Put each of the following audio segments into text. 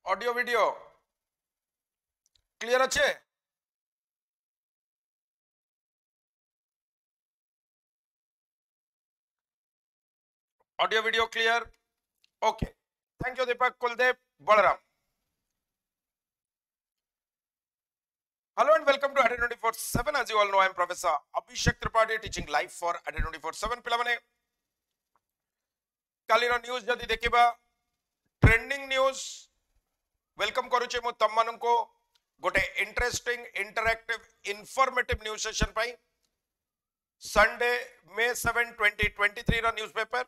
Audio video clear अच्छे audio video clear okay thank you Deepak Kuldev Balram hello and welcome to AD 24/7 as you all know I am Professor Abhishek Tripathi teaching live for AD 24/7 पिला माने कालीर news जदि देखिबा trending news welcome करूचे मु तम मानको गोटे interesting interactive informative news session पाई संडे May 7 2023 रा न्यूज़पेपर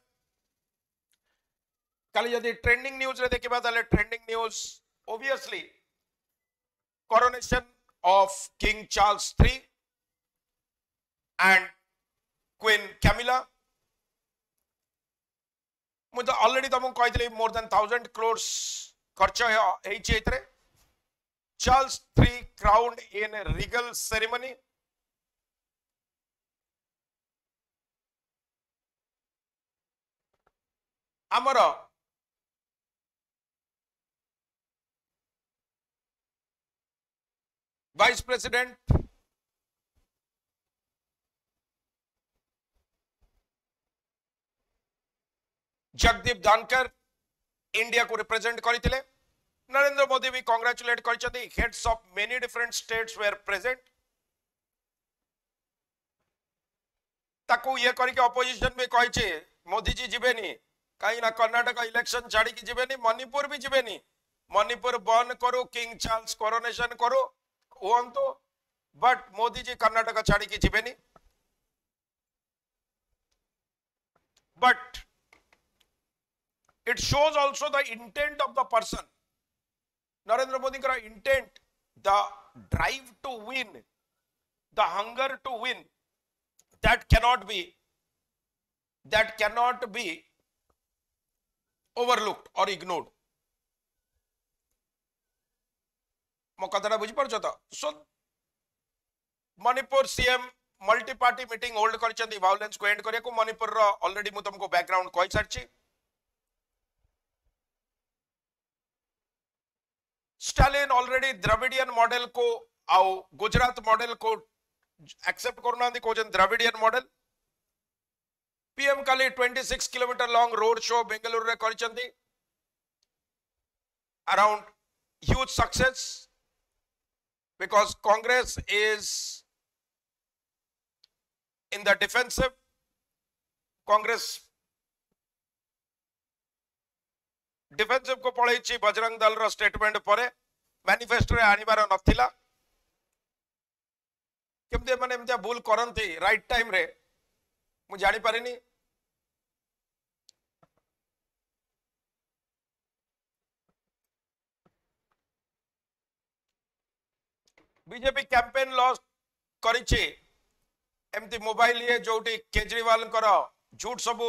काली जदि ट्रेंडिंग न्यूज रे देखिबा ताले trending news obviously coronation of King Charles III and Queen Camilla. मुझे ऑलरेडी तुमको कही मोर देन 1000 crores खर्च है Charles III crowned in a regal ceremony. आमर वाइस प्रेसिडेंट जगदीप धनकर इंडिया को रिप्रेजेंट करते नरेंद्र मोदी भी कांग्रेचुलेट करते heads of many different states were present ताकू ये करके ऑपोजिशन भी कही मोदी जी जीवेनी कहीं ना कर्नाटक इलेक्शन छाड़ी जीवेनी मणिपुर भी जीवेनी मणिपुर बंद करो किंग चार्ल्स कोरोनेशन करो हुंतु बट मोदी जी कर्नाटक छाड़ी जीवेनी but it shows also the intent of the person Narendra Modi ka intent the drive to win the hunger to win that cannot be overlooked or ignored mo kathata bujhi parcho to so Manipur CM multi party meeting hold karichanti violence ko end kariya ko Manipur ro already mu tumko background koi sarchi Stalin already Dravidian model को आउ Gujarat model को accept करना कहते Dravidian model PM काली 26 kilometre long road show Bengaluru रे करचंती around huge success because Congress is in the defensive Congress defensive को पढ़ाई बजरंग दल रो स्टेटमेंट पर मैनिफेस्टो रे आनिबार नथिला केमते माने एमते भूल करंती राइट टाइम रे मु जानि पारिनी बीजेपी कैंपेन लॉस करिछि एमती मोबाइल ये जोटी केजरीवाल कर झूठ सब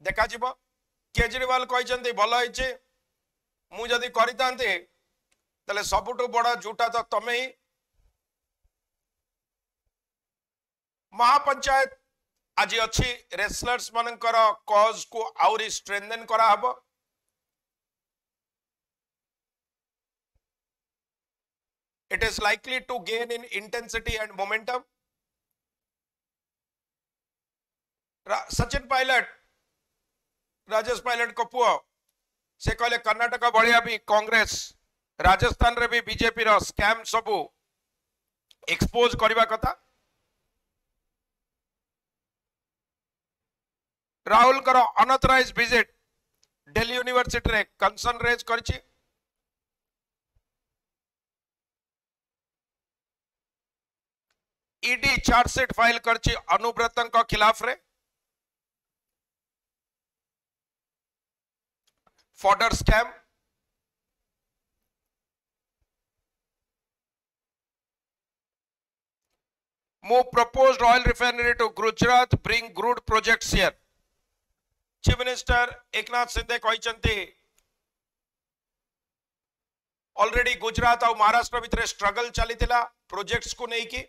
देखा जिवो केजरीवाल कहते भल होइछे मु जदि करितांते तले सबुठु बड़ा झूठा तो तमे ही महापंचायत आज अच्छी रेसलर्स मानकर कॉज को आउरी स्ट्रेंथन करा हबो it is likely to gain in intensity and momentum Sachin Pilot Rajesh Pilot को पुआ से कहले कर्नाटक भाया भी कांग्रेस राजस्थान रे भी बीजेपी रो स्कैम सबू एक्सपोज करबा कथा राहुल कर अनऑथराइज विजिट दिल्ली यूनिवर्सिटी रे कंसर्न रेज करछि ईडी चार्जशीट फाइल करछि अनुव्रतन को खिलाफ रे fodder scam move proposed oil refinery to Gujarat bring good projects here Chief Minister Eknath Shinde कहचंती ऑलरेडी गुजरात और महाराष्ट्र भितर स्ट्रगल चलीथिला प्रोजेक्ट्स को नहीं की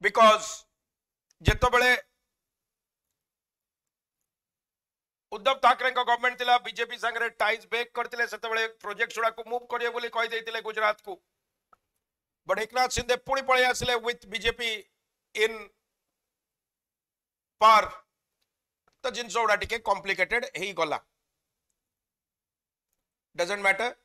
बिकॉज जिते बड़े उद्धव ठाकरे गवर्नमेंट थिला बीजेपी संगे टाइज ब्रेक करते से प्रोजेक्ट गुड़ा को मूव करिए बोली कही गुजरात को बट एकनाथ शिंदे पुणी पलि आसिले विथ बीजेपी इन पार तो जिनस गुड़ा टिके कॉम्प्लिकेटेड ही गला डजंट मैटर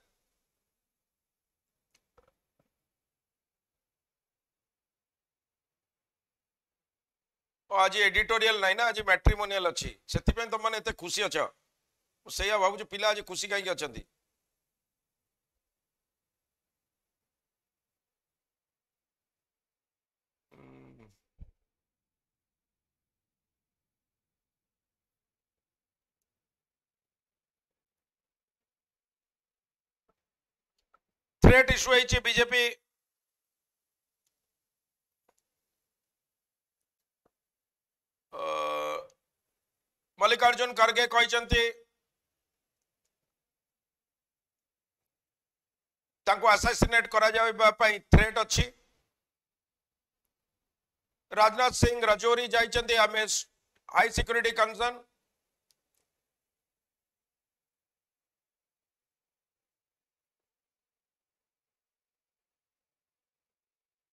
आज एडिटोरियल नहीं ना आज मैट्रिमोनियल अच्छी से तुम मैंने एते खुशी अच्छ से भावुँ पिला आज खुशी कहीं अच्छा 3 इश्यू है बीजेपी मल्लिकार्जुन खड़गे कहते असासिनेट करा जाए थ्रेट अच्छी राजनाथ सिंह रजौरी जाइए आमे high security concern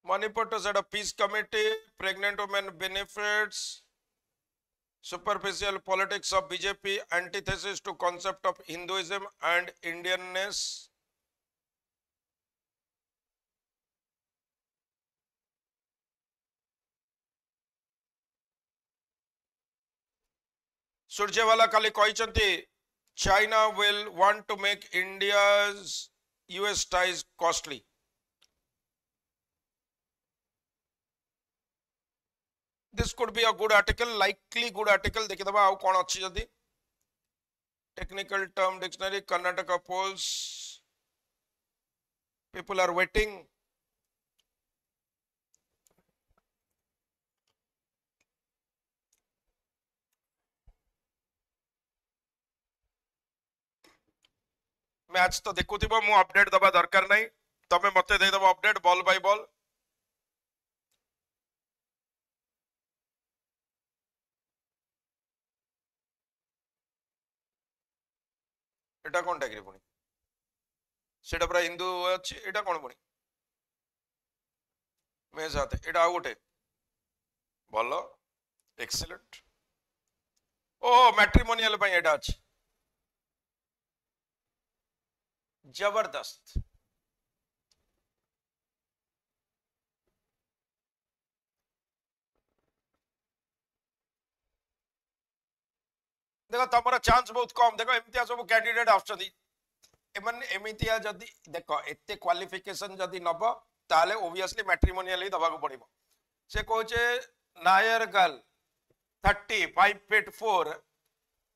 Manipur to set a peace committee, pregnant women benefits, superficial politics of BJP, antithesis to concept of Hinduism and Indianness. Surjewala kali कहते China will want to make India's US ties costly. This could be a good article, likely good article. देखिए दबा आओ कौन अच्छी जल्दी technical term dictionary Karnataka polls people are waiting. Match तो देखुथिबो मु update दबा दरकार नहीं तमे मते दे दबो अपडेट बॉल बाय बॉल एटा कोन टाइगरी पुणी सेटा पूरा हिंदू अछि एटा कोन पुणी मे साथे एटा आ गोटे भलो एक्सीलेंट ओ मैट्रिमोनियल पई एटा अछि जबरदस्त देखो तुम चांस बहुत कम देखो एमती सब कैंडिडेट आमतिया जदि देख एत क्वालिफिकेशन जदि नब ताले ओबियसली मैट्रिमोनियल ही दबा पड़ो से कहे Nair girl 35 feet 4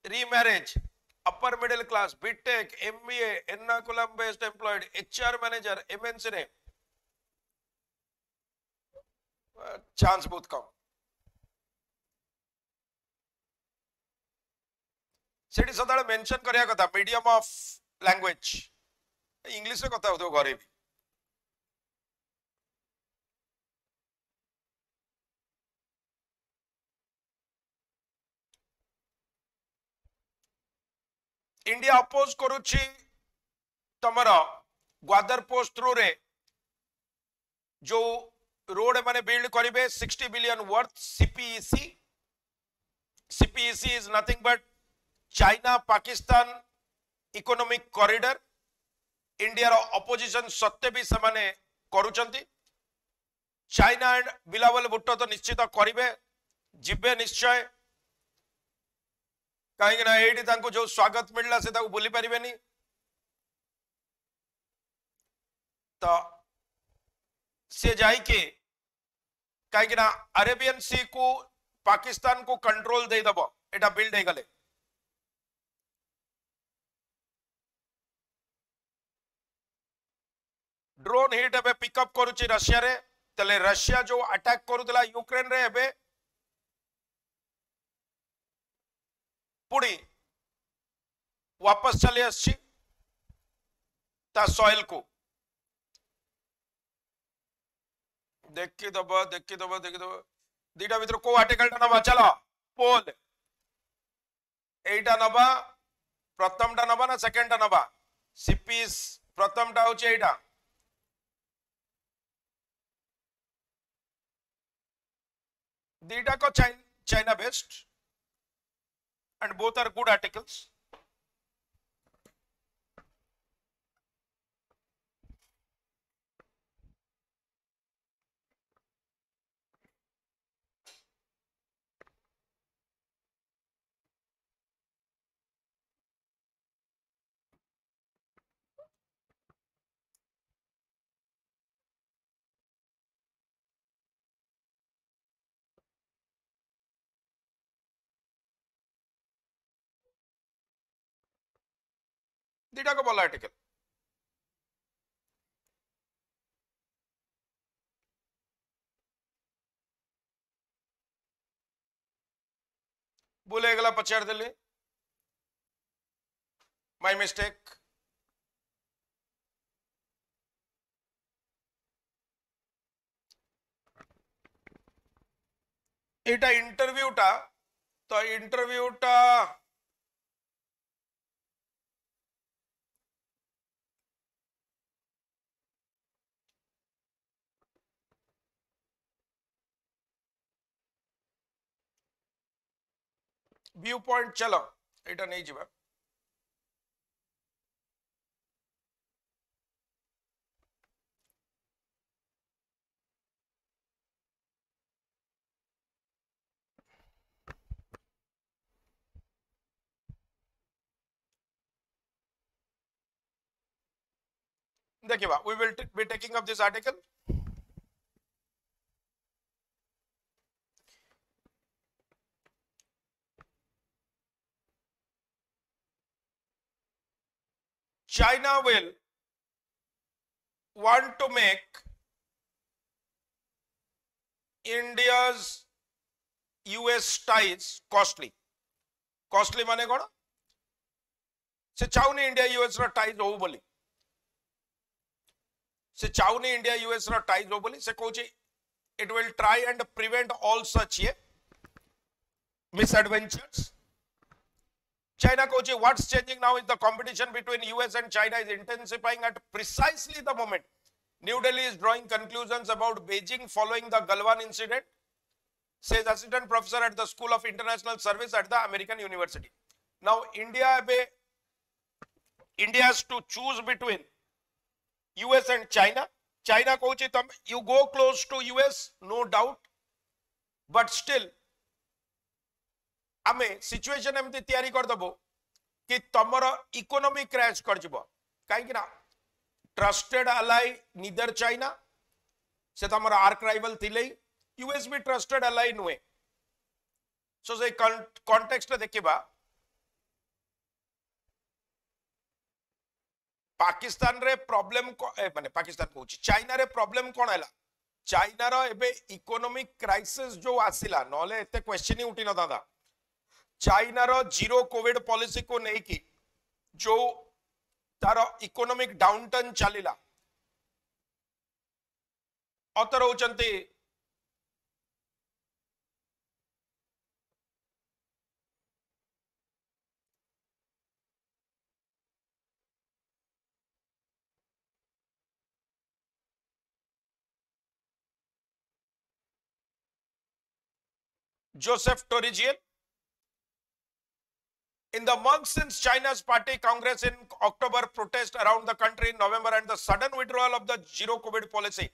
remarriage upper middle class BTech MBA Ernakulam based employed HR manager MNC ने चांस बहुत कम सेठी सदा मेंशन करिया कथा मीडियम ऑफ लैंग्वेज इंग्लिश रे कथा होतो घरे भी इंडिया अपोज करुछि तमर ग्वादर पोस्ट थ्रू रे जो रोड माने बिल्ड करिवे 60 billion worth CPEC is nothing but China Pakistan economic corridor India रो ऑपोजिशन सत्ते भी से माने करूचंती चाइना एंड बिलावल भुट्टो तो निश्चित करिवे जिबे निश्चय कहीं ना एडी तांको जो स्वागत मिलला से ताको बोली परिबेनी तो से जाई के कहीं ना अरेबियन सी को पाकिस्तान को कंट्रोल दे दबो एटा बिल्ड हे गले ड्रोन हिट एबे पिकअप करूची रशिया रे तले रशिया जो अटैक करूतला यूक्रेन रे एबे पुणी वापस चले आछि ता सॉइल को देखिदब दीटा भीतर को आर्टिकल टा नबा चलो पोल एटा नबा प्रथम टा नबा ना सेकंड टा नबा सीपीस प्रथम टा होची एटा दीटा को China based and both are good articles. दीटा को बोला आर्टिकल बोले गला पचार देले माय मिस्टेक एटा इंटरव्यूटा तो इंटरव्यूटा व्यू पॉइंट चलो एटा नहीं जीवा देखिए we will be taking up this article. China will want to make India's US ties costly. Costly माने कौन? से चाहूनी इंडिया यूएस रा टाइज हो बोली से चाहूनी इंडिया यूएस रा टाइज हो बोली से Kochi it will try and prevent all such misadventures. China Kochi what's changing now is the competition between US and China is intensifying at precisely the moment New Delhi is drawing conclusions about Beijing following the Galwan incident, says assistant professor at the School of International Service at the American University. Now India has to choose between US and China. China Kochi तम you go close to US, no doubt, but still आमे situation एमती तैयारी कर दबो कि तमरो economy crash कर जिवो काहे कि ना ट्रस्टेड अलाई नीदर चाइना से तमरो आर्क राइवल थिले यूएस भी ट्रस्टेड अलाई नुए सो से कॉन्टेक्स्ट देखिबा पाकिस्तान रे प्रॉब्लम माने पाकिस्तान को चाइना रे प्रॉब्लम कोन हैला चाइना रो एबे इकोनॉमिक क्राइसिस जो आसिला नले एते क्वेश्चन ही उठी न दादा चाइना रो जीरो कोविड पॉलिसी को नहीं की जो तारो इकोनॉमिक डाउनटर्न चलिला अतर होचंती Joseph Torigian. In the months since China's party Congress in October protest around the country in November and the sudden withdrawal of the zero COVID policy,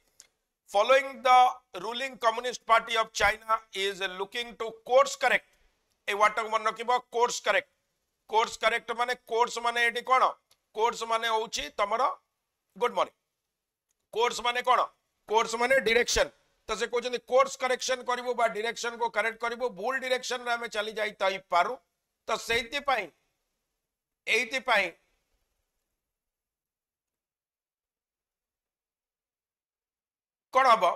following the ruling Communist Party of China is looking to course correct. ए वाटक मन रखिबो course correct. Course correct माने course माने eighty कोन? Course माने होची तमरो good morning. Course माने कोन? Course माने direction. तो से कहते कोर्स करेक्शन करिवो बा डायरेक्शन को करेक्ट करिवो भूल डायरेक्शन रे हमें चली जाई ताई पारु तो सेति पाई एति पाई कोन हबो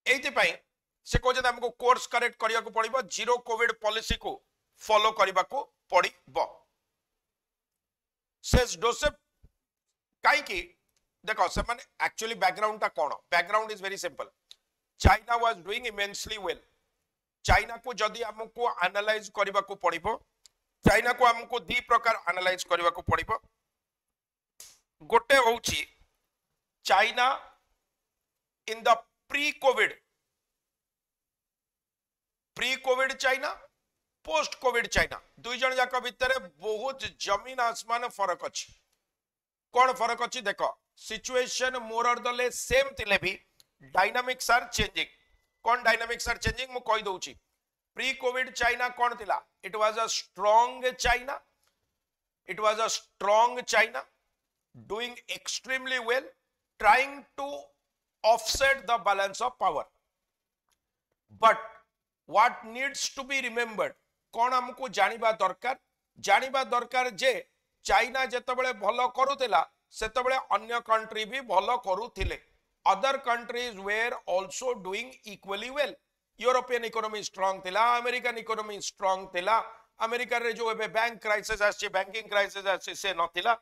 एति पाई से कहते हमको कोर्स करेक्ट करिया को पड़िबो जीरो कोविड पॉलिसी को फॉलो करिबा को पड़िबो. सेज जोसेफ कहीं देखो से माने एक्चुअली बैकग्राउंड ता कौन background is very simple China was doing immensely well China को जदि हमको एनालाइज करबा को पड़िबो चाइना को हमको दी प्रकार एनालाइज करबा को पड़िबो गोटे होची China in the pre covid China post Covid China दुई जन जाक भितर बहुत जमीन आसमान फरक अच्छी कौन फरक अच्छी देख सिचुएशन मोर और दले सेम थिले भी डायनामिक्स आर चेंजिंग कौन डायनामिक्स आर चेंजिंग मु कहि दउची प्री कोविड चाइना कौन थिला it was a strong China doing extremely well trying to offset the balance of power but what needs to be remembered कौन हमको जानिबा दरकार जे चाइना जेतबेले भलो करूतिला सेतबेले अन्य कंट्री भी भलो करूथिले other countries were also doing equally well European economy strong थिला American economy strong थिला अमेरिका रे जो एबे बैंक क्राइसिस आछे बैंकिंग क्राइसिस आछे से नथिला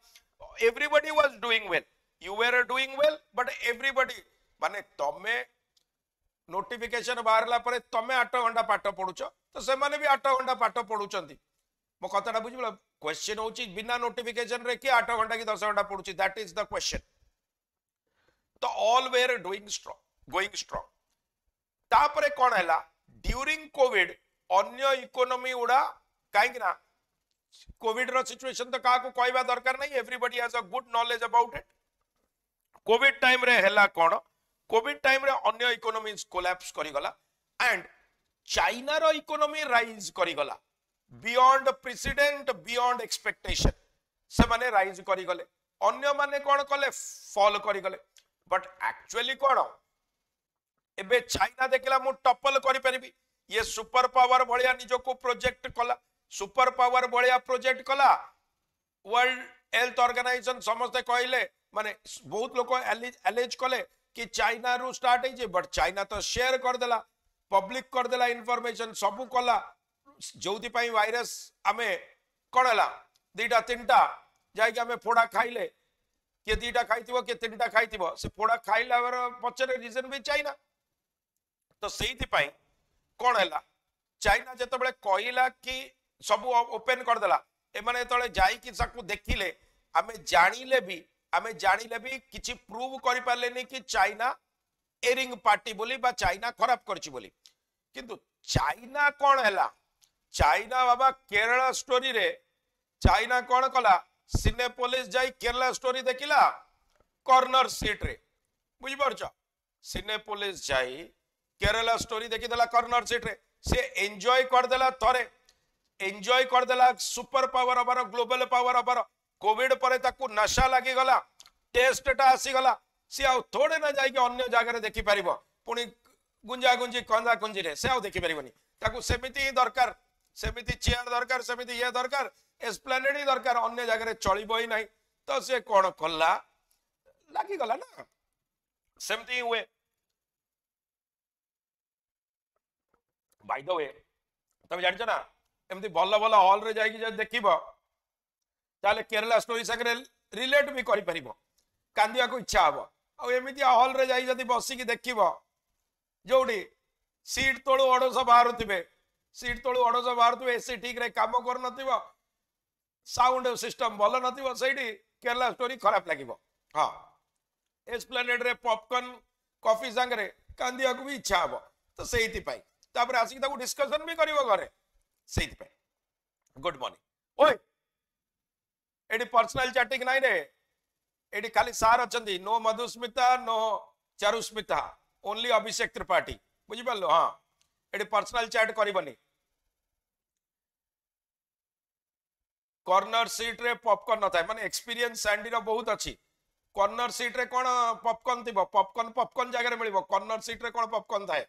everybody was doing well you were doing well but everybody माने तमे नोटिफिकेशन बाहरला परे तमे 8 घंटा पाठ पढुछ तो से माने भी 8 घंटा पाठ पढुचंती मो कथाटा बुझिबला क्वेश्चन होची बिना नोटिफिकेशन रे कि 8 घंटा की 10 घंटा पढुची दैट इज द क्वेश्चन तो ऑल वेर गोइंग स्ट्रांग तापरे कोन हैला ड्यूरिंग कोविड अन्य इकोनॉमी उडा काहे ना कोविड रो सिचुएशन तो का को कहबा दरकार नहीं everybody has a good knowledge about it Covid time रे हैला कोन कोविड टाइम रे अन्य इकोनॉमीज कोलैप्स करी गला एंड चाइना रो इकोनॉमी राइज करी गला बियॉन्ड प्रेसिडेंट बियॉन्ड एक्सपेक्टेशन से माने राइज करी गले अन्य माने कोन कले फॉल करी गले बट एक्चुअली कोन एबे चाइना देखला मु टपल करी परिबी ये सुपर पावर भलिया निजो को प्रोजेक्ट कला सुपर पावर भलिया प्रोजेक्ट कला वर्ल्ड हेल्थ ऑर्गेनाइजेशन समस्त कहले माने बहुत लोग एलिज कले कि चाइना रु स्टार्ट है बट चाइना तो शेयर कर देला पब्लिक कर देला इंफॉर्मेशन सबु कला जोथि पई वायरस आमे कोनला दीटा तीनटा जाय कि आमे फोड़ा खाइले के दीटा खाइतिबो के तीनटा खाइतिबो से फोड़ा खाइला पछरे रीजन भी चाइना तो सेहिति पई कोन हैला चाइना जतबेले कहिला कि सब ओपन कर देला ए माने तळे जाई कि साकू देखिले आमे जानिले भी किछि प्रूव करि पारलेनी कि चाइना एरिंग पार्टी बोली बा चाइना खराब करछि बोली किंतु चाइना कोन हैला चाइना बाबा केरला स्टोरी रे चाइना कोन कला सिनेपोलिस जाई केरला स्टोरी देखिला कॉर्नर सीट रे बुझि परछ सिनेपोलिस जाई केरला स्टोरी देखि देला कॉर्नर सीट रे से एन्जॉय कर देला थरे एन्जॉय कर देला सुपर पावर अबर ग्लोबल पावर अबर कोविड परे ताकू नशा लागी गला टेस्टटा आसी गला से आ थोड़े ना जाई कि अन्य जगह रे देखि परिबो पुनी गुंजा गुंजी कंजा कुंजी रे से आ देखि परिबोनी ताकू सेमिति ही दरकार सेमिति चेयर दरकार सेमिति ये दरकार एस्प्लेनेड ही दरकार अन्य जगह रे चलिबो ही नहीं तो से कोन कल्ला लागी गला ना सेमिति हुए बाय द वे तब जान ना एमती भल भल हॉल रे जाई कि देखिबो ताले केरला स्टोरी सगरे रिलेट भी करि परिबो कांदिया को इच्छा हबो आ एमिति हॉल रे जाई जदी बसी कि देखिबो जोडी सीट तोळु ओडस बाहरथुबे एसी ठीक रे काम कर नथिबो साउंड सिस्टम भल नथिबो सेठी केरला स्टोरी खराब लागिबो हां एस्प्लेनेड रे पॉपकॉर्न कॉफी संगरे कांदिया को भी इच्छा हबो तो सेहिति पई तापर आसी ताको डिस्कशन भी करिवो घरे सेहिति पई गुड मॉर्निंग ओए एडी पर्सनल चैटिंग नहीं रे एडी खाली सार अछंती no Madhusmita no Charusmita only Abhishek Tripathi बुझी पालो हां एडी पर्सनल चैट करिबनी कॉर्नर सीट रे पॉपकॉर्न नथाय माने एक्सपीरियंस सैंडी रो बहुत अछि कॉर्नर सीट रे कोन पॉपकॉर्न थिबो पॉपकॉर्न जगह रे मिलिबो कॉर्नर सीट रे कोन पॉपकॉर्न थाए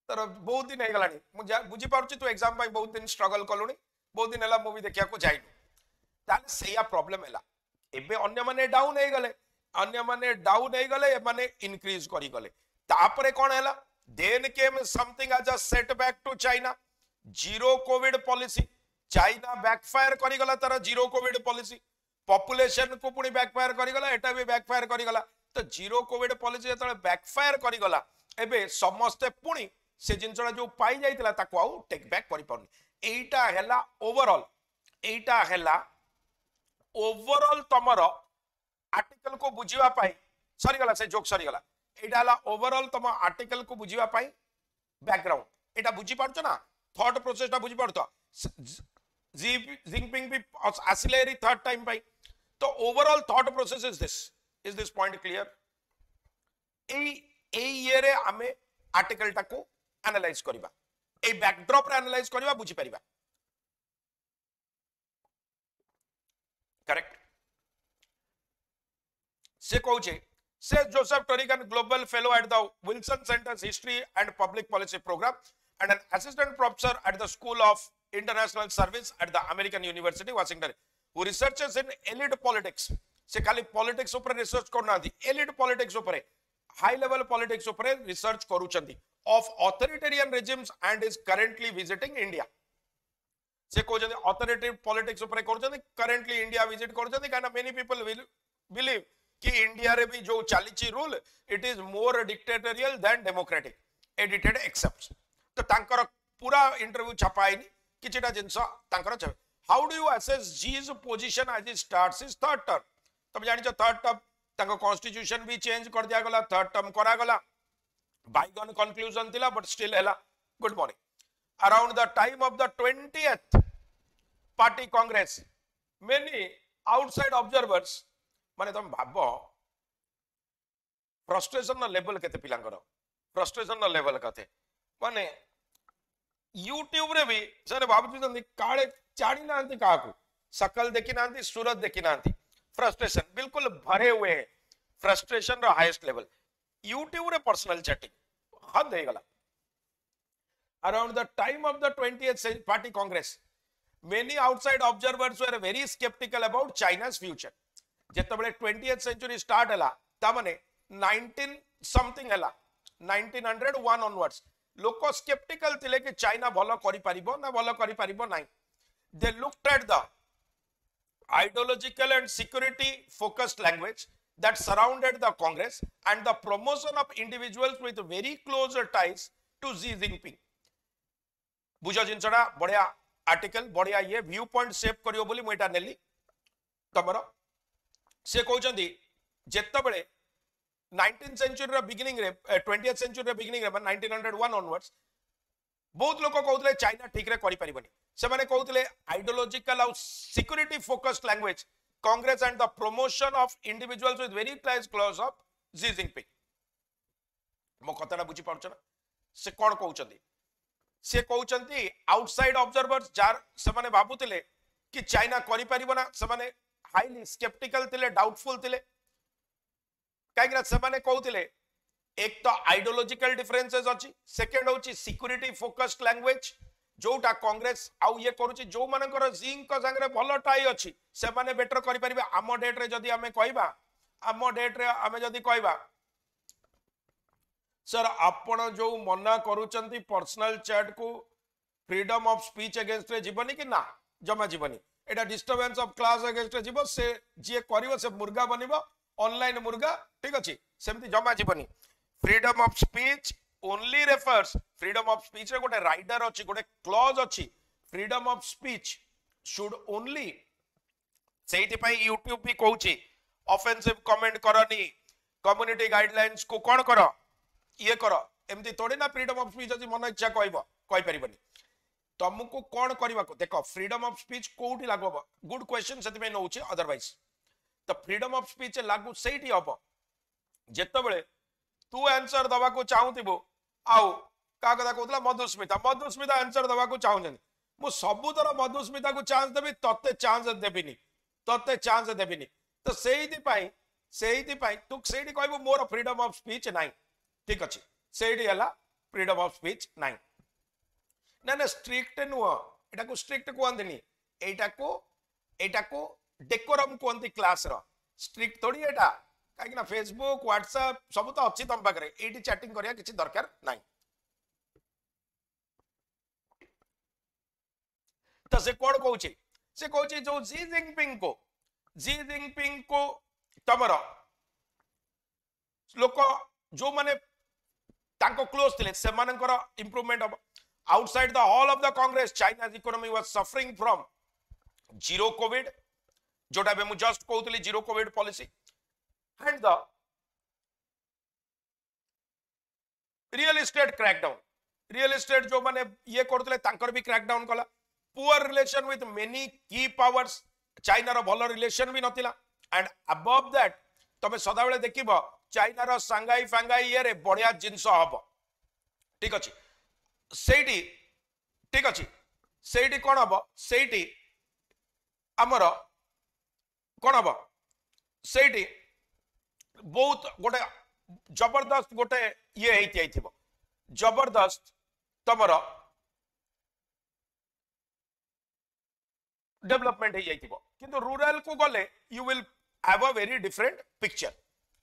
तर बहुत दिन हे गलानी मु बुझी पारुची तू एग्जाम पाई बहुत दिन स्ट्रगल कलुनी बहुत दिन हला मूवी देखिया को जाई ताले सेया प्रॉब्लम हैला एबे अन्य माने डाउन हे गले माने इंक्रीज करी गले तापरे कोन हैला then came something as a setback to China zero covid policy China backfire करी गला तार जीरो कोविड पॉलिसी पॉपुलेशन को पुणी बैकफायर करिगला एटा भी बैकफायर करिगला तो जीरो कोविड पॉलिसी जतले बैकफायर करिगला एबे समस्त पुणी से जिनसडा जो पाई जाइतला ताको आउ टेक बैक करि पाउनी एटा हैला ओवरऑल तमरो आर्टिकल को बुझिवा पाई सरीगला से जोक सरीगला एटा हैला ओवरऑल तम आर्टिकल को बुझिवा पाई बैकग्राउंड एटा बुझी पारछो ना थॉट प्रोसेस टा बुझी पारतो जी जिनपिंग भी आसिले री थर्ड टाइम पाई तो overall thought process is this point clear ए ये रे हमें आर्टिकल टा को एनालाइज करिबा ए बैकड्रॉप रे एनालाइज करिबा बुझी परिबा करेक्ट से कहूचे से Joseph Torigian global fellow at the Wilson Center's history and public policy program and an assistant professor at the school of international service at the American University Washington who researches in elite politics से खाली politics ऊपर research करना elite politics ऊपर high level politics ऊपर research करूचंती of authoritarian regimes and is currently visiting India से कहते authoritarian politics ऊपर करते currently India visit करते कारण many people will believe कि India रे भी जो चालीची rule it is more dictatorial than democratic edited excepts तो तांकर पूरा इंटरव्यू छपाइनी किछटा जिंस तांकर छपे how do you assess G's position as he starts his third term तब जानि छ थर्ड टर्म तांको कॉन्स्टिट्यूशन भी चेंज कर दिया गला थर्ड टर्म करा गला बाइगन कंक्लूजन थिला बट स्टिल हैला good morning around the time of the 20th party congress many outside observers माने तुम भाबो फ्रस्ट्रेशन न लेवल केते पिलांकर फ्रस्ट्रेशन न लेवल कते माने यूट्यूब रे भी सर भाबुचंदी काळे चाडी नांती काकू सकल देखि नांती सूरत देखि नांती फ्रस्ट्रेशन बिल्कुल भरे हुए हैं फ्रस्ट्रेशन रो हाईएस्ट लेवल यूट्यूब रे पर्सनल चैटिंग हद हे गला around the time of the 20th party congress many outside observers were very sceptical about China's future जेतबेले 20th सेंचुरी स्टार्ट हला ता माने 19 समथिंग हला 1901 ऑनवर्ड्स लोक स्केप्टिकल थिले कि चाइना भलो करि परिबो ना भलो करि परिबो नाही they looked at the ideological and security focused language that surrounded the Congress and the promotion of individuals with very close ties to Xi Jinping. बुझा जिनसडा बढ़िया आर्टिकल बढ़िया ये व्यू पॉइंट सेव करियो बोली मुइटा नेली तमरो से कहउचंदी जेतबेले 19th सेंचुरी रे beginning रे 20th century रे बिगिनिंग रे 1901 ऑनवर्ड्स बहुत लोक कहउतले चाइना ठीक रे करि परिबनी से माने कहउतले आइडियोलॉजिकल और security focused language Congress and the promotion of individuals with very close of Xi Jinping मो कथाटा बुझी पाउछ ना से कोन कहउचंदी से कहउचंती आउटसाइड ऑब्जर्वर्स जार से माने भाबुतले कि चाइना करि परिबो ना से माने हाईली स्केप्टिकल थिले डाउटफुल थिले काइकरा से माने कहउतले एक तो आइडियोलॉजिकल डिफरेंसेस अछि सेकंड होची सिक्योरिटी फोकस्ड लैंग्वेज जोटा कांग्रेस आउ ये करूची जो मानकर जिंक को संगे भलो टाई अछि से माने बेटर करि परिबे आम डेट रे जदी हमें कहबा आम डेट रे हमें जदी कहबा सर आपण जो मना करूचंती पर्सनल चैट को फ्रीडम ऑफ स्पीच अगेंस्ट रे जीवनी कि ना जमा जीवनी एटा डिस्टर्बेंस ऑफ क्लास अगेंस्ट रे जीवो से जे करिवो से मुर्गा बनिवो ऑनलाइन मुर्गा ठीक अछि सेमती जमा जीवनी freedom of speech only refers freedom of speech रे गोटे राइडर अछि गोटे क्लॉज अछि freedom of speech should only सेहिति पई यूट्यूब भी कहउची ऑफेंसिव कमेंट करनी कम्युनिटी गाइडलाइंस को कोन करो ये करो एमती थोड़ी ना फ्रीडम ऑफ स्पीच अछि मन इच्छा कहबो कहि परिबनी तुमको कोन करबा को देखो फ्रीडम ऑफ स्पीच कोठी लागबो गुड क्वेश्चन सेति में नउची अदरवाइज तो फ्रीडम ऑफ स्पीच लागू सेठी हबो जेतबेले तू आंसर दवा को चाहूथिबो आउ का कथा कहतला मधुस्मिता आंसर दवा को चाहूछन मु सबु तरह मधुस्मिता को चांस देबी तते चांस देबिनी तो सेहिति पई तू सेहिति कहबो मोर फ्रीडम ऑफ स्पीच नाही ठीक अछि सेहिति हला फ्रीडम ऑफ स्पीच नाही ना स्ट्रिक्ट नुह एटा को स्ट्रिक्ट कोहंदिनी एटा को डेकोरम कोहंती क्लास रो स्ट्रिक्ट थोड़ी एटा काहे ना फेसबुक व्हाट्सएप सब तो अच्छी तम पाखरे एटी चैटिंग करिया किछि दरकार नाही तो से कोन कहउची जो जी जिनपिंग को जी जिनपिंग को तमर लोक जो माने तांको क्लोज थिले सेमानकर इंप्रूवमेंट हम outside the hall of the congress China's economy was suffering from zero covid जोटा बे मु जस्ट कहउतली zero covid policy and the real estate crackdown real estate जो माने ये करतले तांकर भी क्रैकडाउन कला poor relation with many key powers China रो भलो रिलेशन भी नथिला एंड अबव दैट तबे सदा बेले देखिबो चाइना रो सांगाई फांगाई ये रे बढ़िया जिंस हबो ठीक अछि सेठी ठीक अछि सेठी कोन हबो सेठी हमर कोन हबो सेठी बहुत गोटे जबरदस्त गोटे ये हेइथिबो जबरदस्त तमर डेवलपमेंट हो जाइथिबो किंतु रूरल को गले you will have a very different picture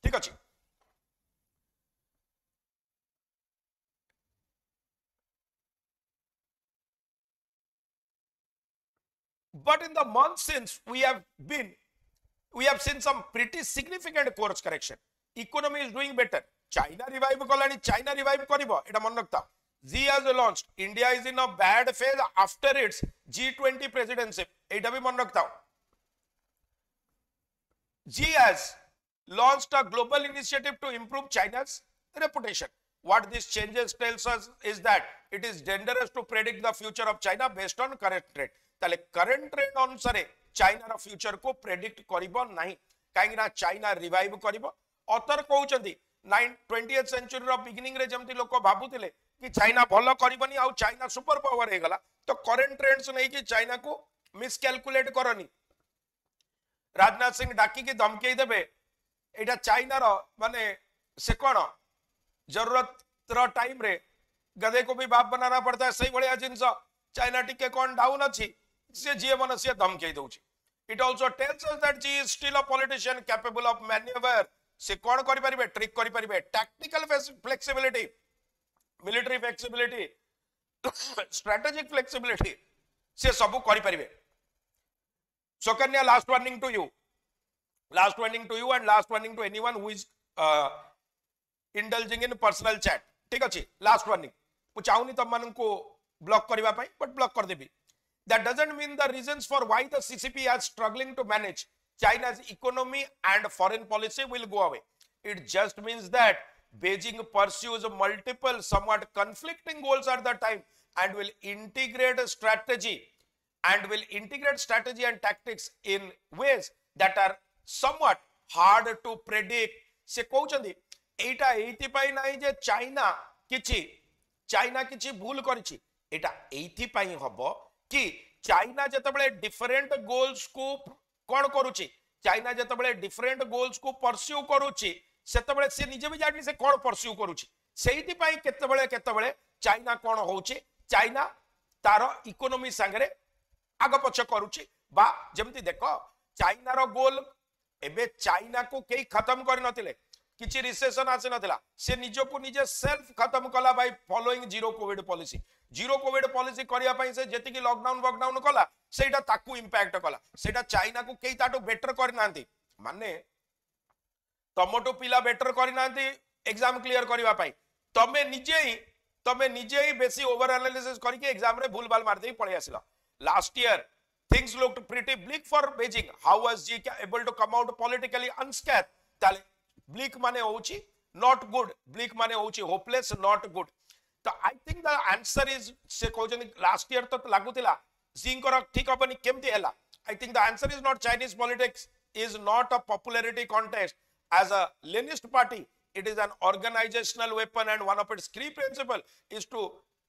ठीक अछि but in the months since we have seen some pretty significant course correction economy is doing better china revive kolani china revive karibo eta मन रखता G has launched India is in a bad phase after its G20 presidency eta भी मन रखता G has launched a global initiative to improve China's reputation what this changes tells us is that it is dangerous to predict the future of China based on current trend ताले current trend अनुसार China रो future को predict करिबो नाही काहे ना China revive करिबो author कहउचंदी 20th century रो beginning रे जमती लोक भाबुतिले कि चाइना भलो करिबनी आ चाइना सुपर पावर हे गला तो करंट ट्रेंड्स नै कि चाइना को मिस कैलकुलेट करनी राजनाथ सिंह डाकी के धमकी देबे एटा चाइना रो माने से कोन जरूरत रो टाइम रे गधे को भी बाप बनाना पड़ता है सही बढ़िया जिंस चाइना टिके कोन डाउन अछि से जी मन से धमकी दउची it also tells us that Xi is still a politician capable of manoeuvre से कोन करि परिबे ट्रिक करि परिबे tactical flexibility military flexibility strategic flexibility से सब करि परिबे सो कन्या last warning to you and last warning to anyone who is indulging in personal chat ठीक अछि लास्ट वार्निंग मु चाहुनी तम मानन को ब्लॉक करबा पई बट ब्लॉक कर देबी that doesn't mean the reasons for why the CCP is struggling to manage China's economy and foreign policy will go away it just means that Beijing pursues multiple somewhat conflicting goals at the time and will integrate strategy and tactics in ways that are somewhat hard to predict se कहउचंदी एटा एथि पई नाही जे China किछि भूल करिछि एटा एथि पई हबो कि China जतबले different goals को कोन करूची चाइना जतबले डिफरेंट गोल्स को परस्यू करूची सेतबले से निजे भी जानि से कोन परस्यू करूची सेहिति पई केतबले चाइना कोन होउची चाइना तारो इकोनॉमी संगरे आग पछ करूची बा जेमति देखो चाइना रो गोल एबे चाइना को केई खत्म कर नथिले किछि रिसेशन आसे नथिला से निजो को निजे सेल्फ खत्म कला by following zero covid policy करिया पई से जेति कि लॉकडाउन कला सेटा ताकू इंपैक्ट कला सेटा चाइना को केई ताटो बेटर कर नांती माने टमाटो पिला बेटर कर नांती एग्जाम क्लियर करिवा पई तमे निजे ही बेसी ओवर एनालिसिस करके एग्जाम रे भूल भाल मार दे पळे आसिला last year things looked pretty bleak for Beijing how was G able to come out politically unscathed ताले bleak माने होउची not good bleak माने होउची hopeless not good तो I think the answer is से कहउचनी लास्ट ईयर तो लागुतिला जिंकर ठीक अपनी केमती हैला I think the answer is not Chinese politics is not a popularity contest as a Leninist party it is an organizational weapon and one of its key principle is to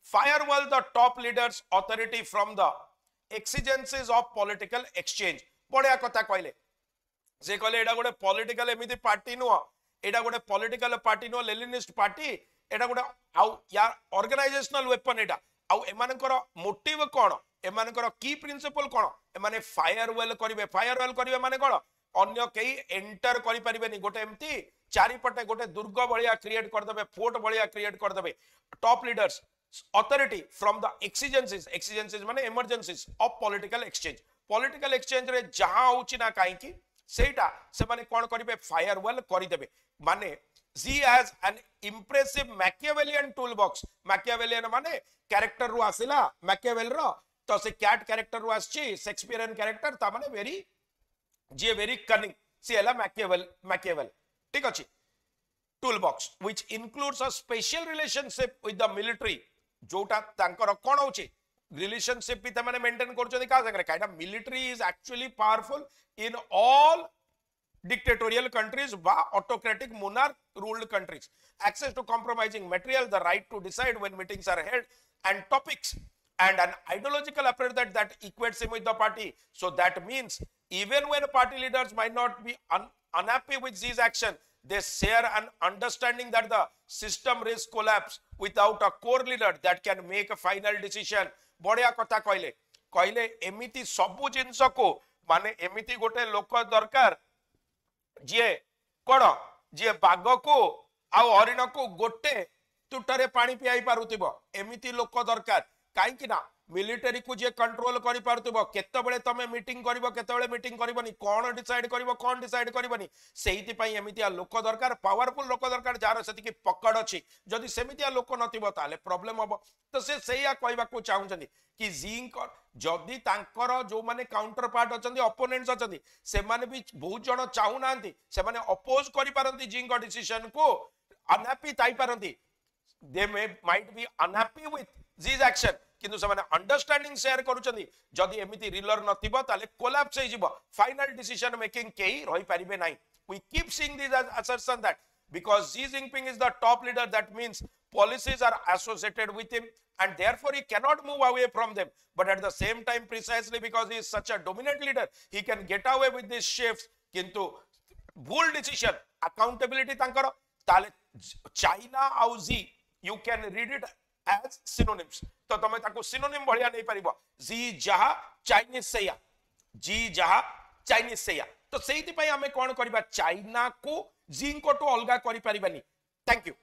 firewall the top leaders authority from the exigencies of political exchange बढ़िया कथा कहले से कहले एडा गोटे political एमिति party नुह एडा गोटे पॉलिटिकल पार्टी नुह लेनिनिस्ट पार्टी एडा गोटे आउ या ऑर्गेनाइजेशनल वेपन एडा आउ एमानकर मोटिव कोन एमानकर की प्रिंसिपल कोन एमाने फायरवेल करिवे माने कोन अन्य केही एंटर करि परिबेनी गोटे एमती चारिपटे गोटे दुर्ग बलिया क्रिएट कर देबे फोर्ट बलिया क्रिएट कर देबे top leaders authority from the exigencies माने emergencies of political exchange रे जहां होची ना काहे की सेटा से माने कोन करिवे फायरवॉल करि देबे माने she has an impressive Machiavellian toolbox Machiavellian माने कैरेक्टर रु आसिला Machiavel रो तो से कैट कैरेक्टर रु आछि शेक्सपियरियन कैरेक्टर ता माने वेरी कनिंग सी हला Machiavel ठीक अछि toolbox which includes a special relationship with the military जोटा तांकर कोन होछि relationship भी तमाने मेंटेन करछथि का संगे काइना military is actually powerful in all dictatorial countries বা autocratic monarch ruled countries access to compromising material the right to decide when meetings are held and topics and an ideological approach that equates him with the party so that means even when party leaders might not be unhappy with these action they share an understanding that the system risks collapse without a core leader that can make a final decision बढ़िया कथा कहले एमिति सबु जिंस को माने एमिति गोटे लोक दरकार जे कोन जे बाग को आ हरिण को गोटे तुटरे पानी पियाई पारुतिबो एमिति लोक दरकार काई कि ना मिलिटरी को जे कंट्रोल करि पारुतिबो केतेबेले तमे मीटिंग करिवो केतेबेले मीटिंग करिवनी कोन डिसाइड करिवो कोन डिसाइड करिवनी सेहिति पई एमितिया लोक दरकार पावरफुल लोक दरकार जार सेति कि पकड़ अछि जदि सेमितिया लोक नथिबो ताले प्रॉब्लम हबो तो से सेया कहबा को चाहुचंदी कि जिंक जदि तांकर जो माने काउंटर पार्ट अछंदी ओपोनेंट्स अछंदी से माने भी बहुत जण चाहू नांती से माने अपोज करि पारंती जिंक डिसीजन को अनहैप्पी ताई पारंती they might be unhappy with this action किंतु से माने अंडरस्टैंडिंग शेयर करूचंदी जदि एमिति रिलर नथिबो ताले कोलैप्स हे जिवो फाइनल डिसीजन मेकिंग केही रहि परिबे नाही we keep seeing this assertion that because Xi Jinping is the top leader that means policies are associated with him and therefore he cannot move away from them but at the same time precisely because he is such a dominant leader he can get away with these shifts किंतु भूल decision accountability तांकर ताले China आउ Xi you can read it as synonyms तो तमे ताको synonym भलिया नै परिबो जी जहा चाइनीज सेया जी जहा चाइनीज सेया तो सेहिति पई हमें कोन करबा चाइना को जिंको टू अलगा करि परिबानी थैंक यू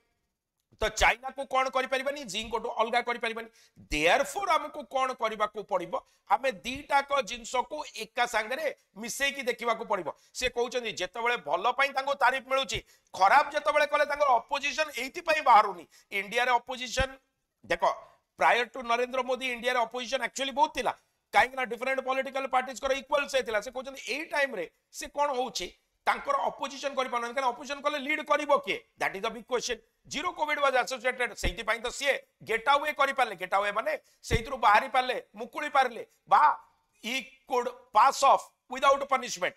तो चाइना को कोन करि परिबानी जिंको टू अलगा करि परिबानी देयरफॉर हमको कोन करबा को पड़िबो हमें दीटा को जिंसो को एका संगरे मिसै की देखिबा को पड़िबो से कहउचंदी जेतबेले भलो पई तांको तारीफ मिलुची खराब जेतबेले कले तांको ऑपोजिशन एथि पई बाहरुनी इंडिया रे ऑपोजिशन देखो prior to Narendra Modi India रे ऑपोजिशन एक्चुअली बहुत थिला काइना डिफरेंट पॉलिटिकल पार्टीज को इक्वल से थिला से कहउचंदी एई टाइम रे से कोन होउची तांकर ऑपोजिशन करि पारन कारण ऑपोजिशन कले लीड करिवो के that is a big question zero Covid was associated सेति पई तो से गेट अवे करि पाले गेट अवे माने सेइतरु बाहरी पाले मुकुळी पारले बा he could pass of without punishment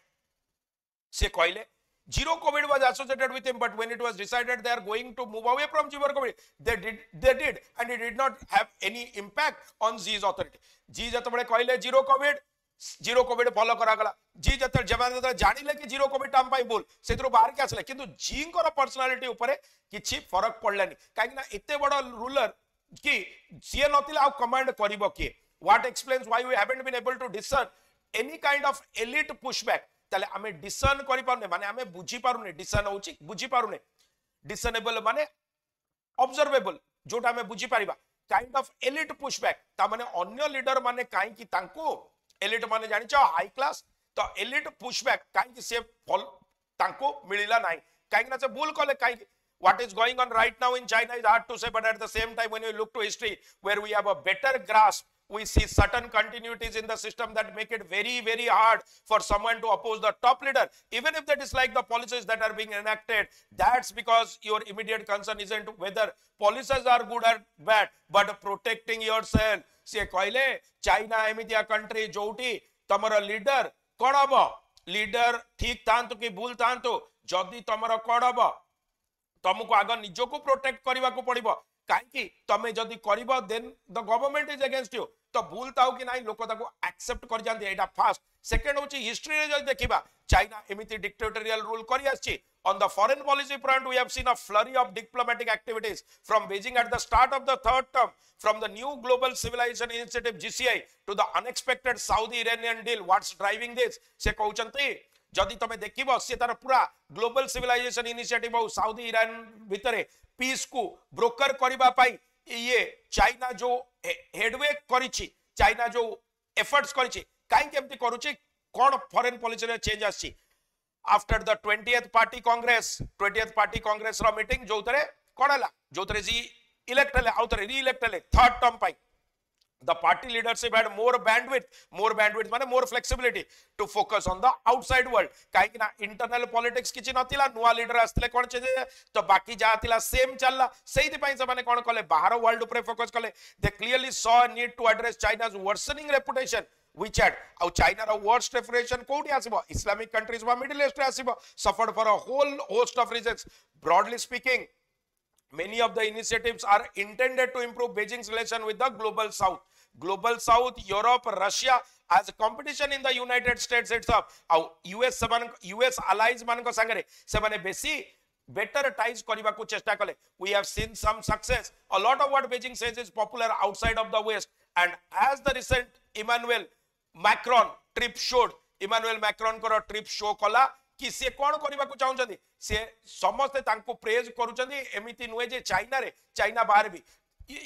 से कहले zero covid was associated with him but when it was decided they are going to move away from zero covid they did and it did not have any impact on Xi's authority जी जतबेले कहले zero Covid follow करा गला जी जत जमाने जानिले कि zero Covid time पाई बोल सेतरो बाहर के आसले किंतु जी को पर्सनालिटी ऊपर किछि फरक पड़लानी काहे ना एते बड़ रूलर कि सीए नथिला आ कमांड करिवो के what explains why we haven't been able to discern any kind of elite pushback ताले हमें डिसर्न करि पारुने माने हमें बुझी पारुने डिसर्न होची बुझी पारुने डिसर्नेबल माने ऑब्जर्वेबल जोटा हमें बुझी Paribas kind of elite pushback ता माने अन्य लीडर माने काई कि तांको एलिट माने जानि छ हाई क्लास तो एलिट पुशबैक काई कि से फल तांको मिलिला नाही काई ना से भूल कले काई what is going on right now in China is hard to say but at the same time when you look to history where we have a better grasp we see certain continuities in the system that make it very hard for someone to oppose the top leader even if they dislike the policies that are being enacted that's because your immediate concern isn't whether policies are good or bad but protecting yourself से कहले China एमितिया country जोटी तमरो leader कोन हबो leader ठीक थांतु कि भूल थांतु जदी तमरो कोन हबो तुमको आग निजको प्रोटेक्ट करबा को पड़िबो काहे तमे जदी करबो then the government is against you तो भूल ताऊ कि नाही लोक ताको एक्सेप्ट कर जानते एटा फास्ट सेकंड होची हिस्ट्री रे जदी देखिबा चाइना एमिति डिक्टेटोरियल रूल करि आछि on the foreign policy front we have seen a flurry of diplomatic activities from Beijing at the start of the third term from the new global civilization initiative GCI to the unexpected Saudi Iranian deal what's driving this se कहउचंती जदि तमे देखिबो से तार पूरा global civilisation initiative हो Saudi Iran भितरे peace को broker करिबा पाई ये चाइना जो हेडवे करिछि चाइना जो एफर्ट्स करिछि काई केमति करूछि कोन फॉरेन पॉलिसी रे चेंज आछि after the 20th party congress रो मीटिंग जो तरे कोनला जो तरे जी इलेक्ट हले आउतरे री इलेक्ट हले third term pi the party leadership had more bandwidth माने more flexibility to focus on the outside world काहे कि ना internal politics किछि नथिला नुवा लीडर आस्थिले कोन चेंज तो बाकी जा थिला सेम चलला सेहि पई से माने कोन कले बाहर वर्ल्ड ऊपर फोकस कले they clearly saw a need to address China's worsening reputation which had out China ro worst reputation कोठी आसीबो Islamic countries वा Middle East आसीबो suffered for a whole host of reasons broadly speaking. Many of the initiatives are intended to improve Beijing's relation with the global south. Global south, Europe, Russia as a competition in the United States itself. US allies manko sangare semane besi better ties kariba ku chesta kale. We have seen some success. A lot of what Beijing says is popular outside of the West. And as the recent Emmanuel Macron trip showed, Emmanuel Macron ko trip show kala कि से कोन करबा को चाहउछथि से समस्त तांको praise करूछथि एमिति नुए जे China बाहर भी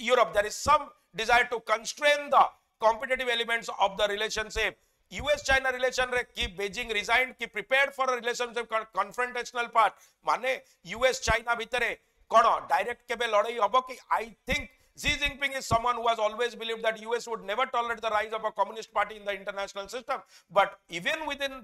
Europe there is some desire to constrain the competitive elements of the relationship US China relation रे कि बेजिंग रिजाइंड कि prepared for a relationship confrontational part माने यूएस चाइना भितरे कोन डायरेक्ट केबे लड़ाई हबो कि I think Xi Jinping is someone who has always believed that US would never tolerate the rise of a communist party in the international system. But even within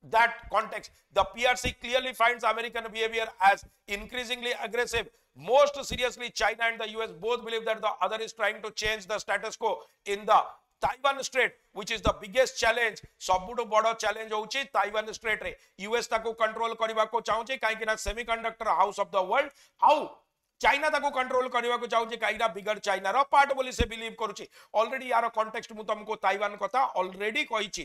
that context, the PRC clearly finds American behavior as increasingly aggressive. Most seriously, China and the US both believe that the other is trying to change the status quo in the Taiwan Strait, which is the biggest challenge. सबुठु बड़ challenge होउची Taiwan Strait रे US ताको control करबा को चाहूची काहे कि ना semiconductor house of the world आउ चाइना ताको कंट्रोल करबा को चाहूची काइरा बिगर चाइना रो पार्ट बोली से बिलीव करूची ऑलरेडी यार कॉन्टेक्स्ट मु तुमको ताइवान कथा ऑलरेडी कहिची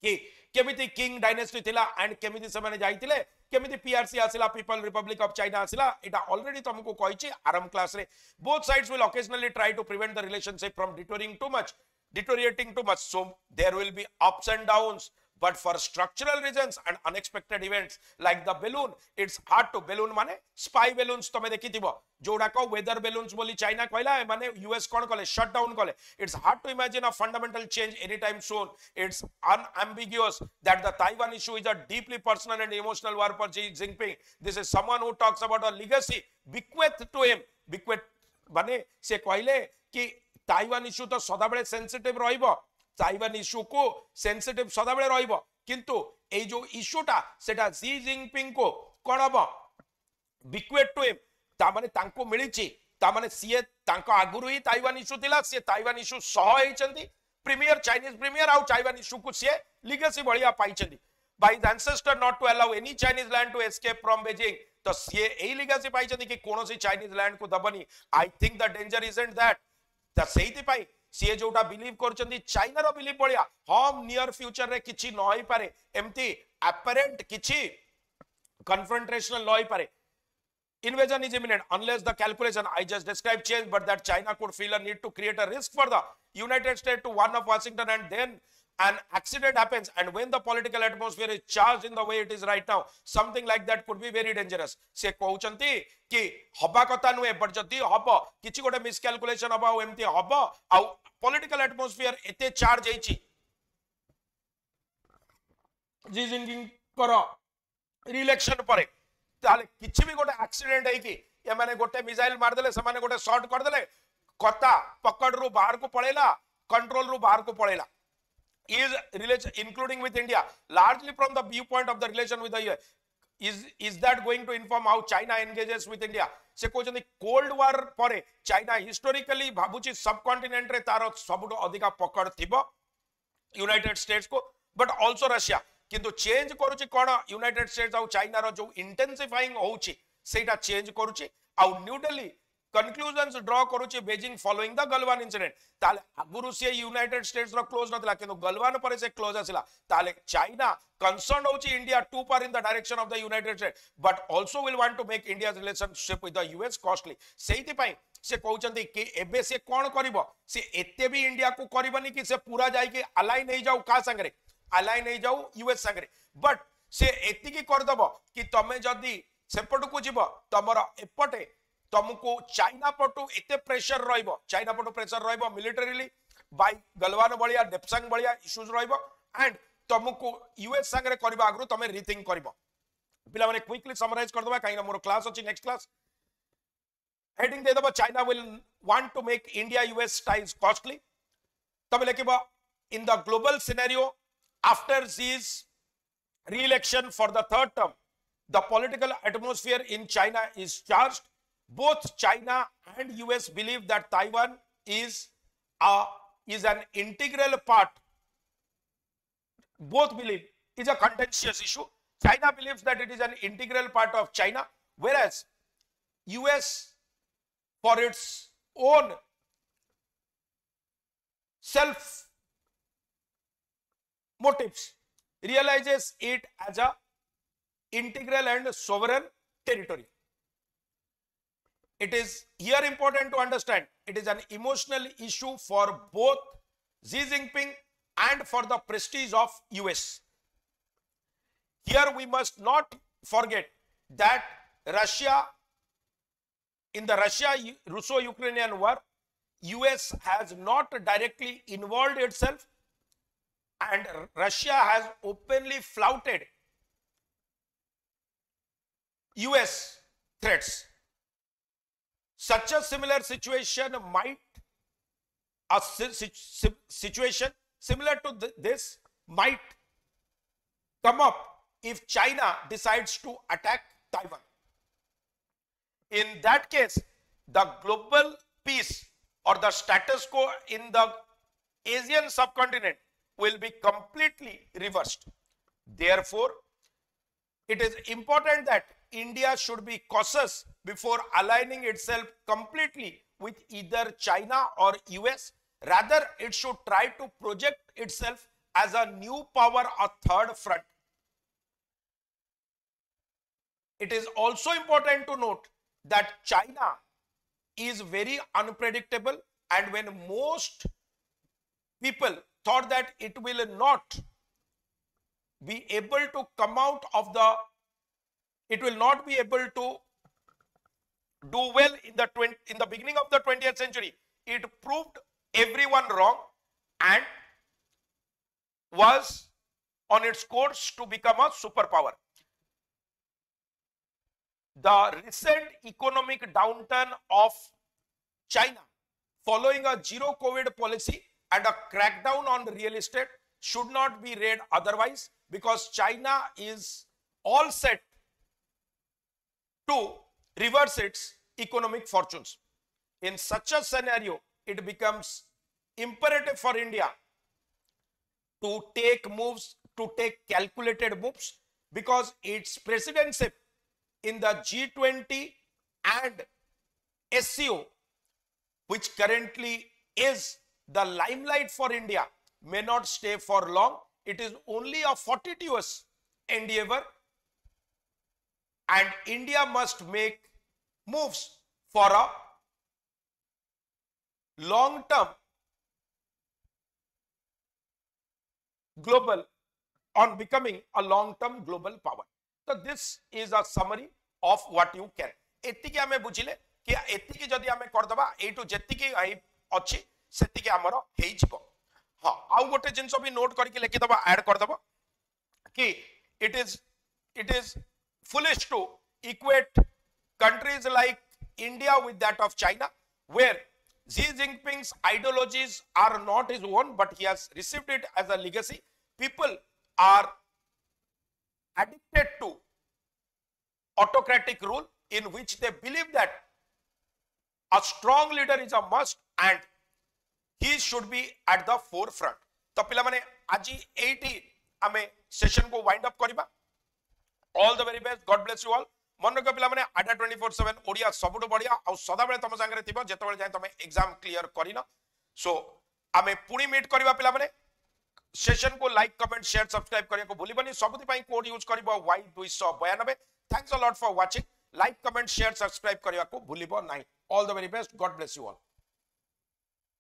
कि केमिति किंग डायनेस्टी थिला एंड केमिति से माने जाइतिले केमिति पीआरसी आसिला पीपल रिपब्लिक ऑफ चाइना आसिला एटा ऑलरेडी तुमको कहिची आरम क्लास रे both sides will occasionally try to prevent the relationship from deteriorating too much, so there will be ups and downs. But for structural reasons and unexpected events like the balloon, it's hard to balloon माने spy balloons तमे देखी थिबो जोडा को weather balloons बोली China कहला माने US कोन कले shut down कले. It's hard to imagine a fundamental change anytime soon. It's unambiguous that the Taiwan issue is a deeply personal and emotional war for Xi Jinping. This is someone who talks about a legacy bequeathed to him. Bequeath माने से कहले कि Taiwan issue तो सदाबेले sensitive रहिबो. Taiwan issue को sensitive सदाबेले रहिबो किंतु ए जो इश्यूटा सेटा शी जिनपिंग को कोन हबो बिक्वेट टू हिम ता माने तांको मिलिची ता माने सीए तांको आगुरु ही ताइवान इश्यू थिला से ताइवान इश्यू सह हेचंती प्रीमियर चाइनीज प्रीमियर आउ ताइवान इश्यू को से लीगेसी बढिया पाइचंती by the ancestor not to allow any Chinese land to escape from Beijing तो से ए लीगेसी पाइचंती कि कोनोसी चाइनीज लैंड को दबनी. I think the danger isn't that the सेहिति पाई सी जोटा बिलीव करचंदी चाइना रो बिलीव बढिया हम नियर फ्यूचर रे किछि न होई पारे एम्ति अपरेंट किछि कन्फ्रंटेशनल न होई पारे. Invasion is imminent unless the calculation I just described change, but that China could feel a need to create a risk for the United States to warn of Washington, and then an accident happens, and when the political atmosphere is charged in the way it is right now, something like that could be very dangerous. Se कहउचंती कि हबा कथा नुए but जदी हबो किछि गोटे miscalculation हबा एम्ति हबो आ political atmosphere एते चार्ज हेछि जी जिंगिंग करो रिइलेक्शन परे ताले किछि भी गोटे एक्सीडेंट है कि ये माने गोटे मिसाइल मार देले से माने गोटे शॉट कर देले कथा पकड़ रु बाहर को पळेला कंट्रोल रु बाहर को पळेला is relation including with India largely from the viewpoint of the relation with the US. Is that going to inform how China engages with India? Se कहउचंदी कोल्ड वार परे चाइना हिस्टोरिकली भाबुची सबकॉन्टिनेंट रे तारो सबुटो अधिका पकड़ थिबो United States को but also Russia किंतु change करूची कोन यूनाइटेड स्टेट्स आ चाइना रो जो इंटेंसिफाइंग होउची सेटा चेंज करूची आ न्यू दिल्ली conclusions draw करूची Beijing following the Galwan incident ताले आगुरु से यूनाइटेड स्टेट्स रो क्लोज नथला किंतु गलवान परे से क्लोज आसिला ताले चाइना कंसर्न होची इंडिया टू पार in the direction of the United States but also will want to make India's relationship with the US costly. सेहिति पई से कहउचंदी कि एबे से कोन करिवो से एते भी इंडिया को करिवनी कि से पूरा जाई कि अलाइन नहीं जाऊ का संगरे अलाइन नहीं जाऊ यूएस संगरे बट से एति की कर दबो कि तमे जदी सेपट को जीवो तमरो एपटे तुमको चाइना पटु एते प्रेशर रहिबो चाइना पटु प्रेशर रहिबो मिलिटरीली बाय गलवान बलिया डेप्संग बलिया इश्यूज रहिबो एंड तुमको यूएस संगे करबा आगु तुम रीथिंक करबो पिला माने क्विकली समराइज कर दबा काइना मोर क्लास अछि नेक्स्ट क्लास हेडिंग दे दबा China will want to make India US ties costly तब लिखबा in the global scenario after Xi's re-election for the third term the political atmosphere in China is charged. Both China and US believe that Taiwan is an integral part. Both believe is a contentious issue. China believes that it is an integral part of China, whereas US, for its own self motives, realizes it as a integral and sovereign territory. It is here important to understand it is an emotional issue for both Xi Jinping and for the prestige of US. Here we must not forget that in the Russo-Ukrainian war, US has not directly involved itself and Russia has openly flouted US threats. Such a similar situation situation similar to this might come up if China decides to attack Taiwan. In that case, the global peace or the status quo in the Asian subcontinent will be completely reversed. Therefore, it is important that India should be cautious before aligning itself completely with either China or US. Rather, it should try to project itself as a new power or third front. It is also important to note that China is very unpredictable, and when most people thought that it will not be able to come out of it will not be able to do well in the beginning of the 20th century, it proved everyone wrong and was on its course to become a superpower. The recent economic downturn of China following a zero COVID policy and a crackdown on real estate should not be read otherwise, because China is all set to reverse its economic fortunes. In such a scenario, it becomes imperative for India to take calculated moves, because its presidency in the G20 and SCO, which currently is the limelight for India, may not stay for long. It is only a fortuitous endeavor, and India must make moves for a long-term global, on becoming a long-term global power. So this is a summary of what you can. एतिके आमे बुझिले कि एतिके जदि आमे करदबा एटू जेतिके अछि सेतिके हमरो हेइ जिवो. हां, आउ गोटे जिंस भी नोट करके लिखि दबा, ऐड कर दबा कि it is foolish to equate countries like India with that of China, where Xi Jinping's ideologies are not his own, but he has received it as a legacy. People are addicted to autocratic rule in which they believe that a strong leader is a must and he should be at the forefront. तो पिला माने आज eighty आमे session को wind up करिबा. All the very best. God bless you all. मन रख पिला माने आडा 24/7 ओडिया सबुठ बढ़िया आ सदा बेले तम संगे थिबो जेतबेले जाय तमे एग्जाम क्लियर करिनो. सो आमे पुणी मीट करिबा पिला माने. सेशन को लाइक कमेंट शेयर सब्सक्राइब करिया को भूलिबनी. सबुति पई कोड यूज करिबो Y292. Thanks a lot for watching. Like comment share subscribe करिया को भूलिबो नाही. All the very best. God bless you all.